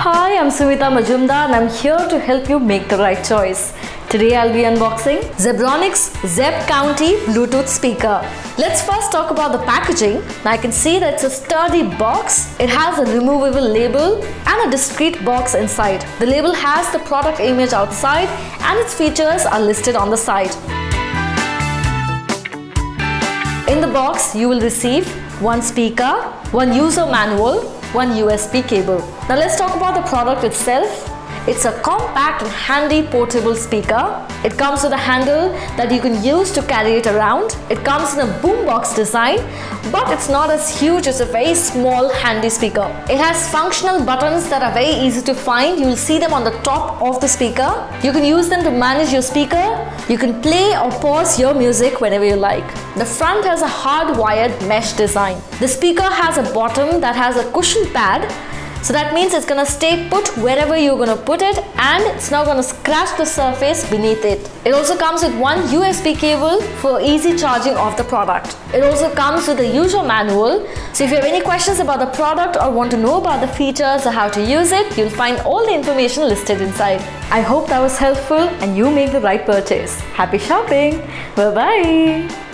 Hi, I'm Sumita Majumdar and I'm here to help you make the right choice. Today I'll be unboxing Zebronics ZEB-COUNTY Bluetooth speaker. Let's first talk about the packaging. Now I can see that it's a sturdy box. It has a removable label and a discreet box inside. The label has the product image outside and its features are listed on the side. In the box, you will receive one speaker, one user manual, one USB cable. Now let's talk about the product itself. It's a compact and handy portable speaker. It comes with a handle that you can use to carry it around. It comes in a boombox design, but it's not as huge as a very small handy speaker. It has functional buttons that are very easy to find. You will see them on the top of the speaker. You can use them to manage your speaker. You can play or pause your music whenever you like. The front has a hard-wired mesh design. The speaker has a bottom that has a cushion pad. So that means it's going to stay put wherever you're going to put it and it's not going to scratch the surface beneath it. It also comes with one USB cable for easy charging of the product. It also comes with a user manual. So if you have any questions about the product or want to know about the features or how to use it, you'll find all the information listed inside. I hope that was helpful and you make the right purchase. Happy shopping! Bye-bye!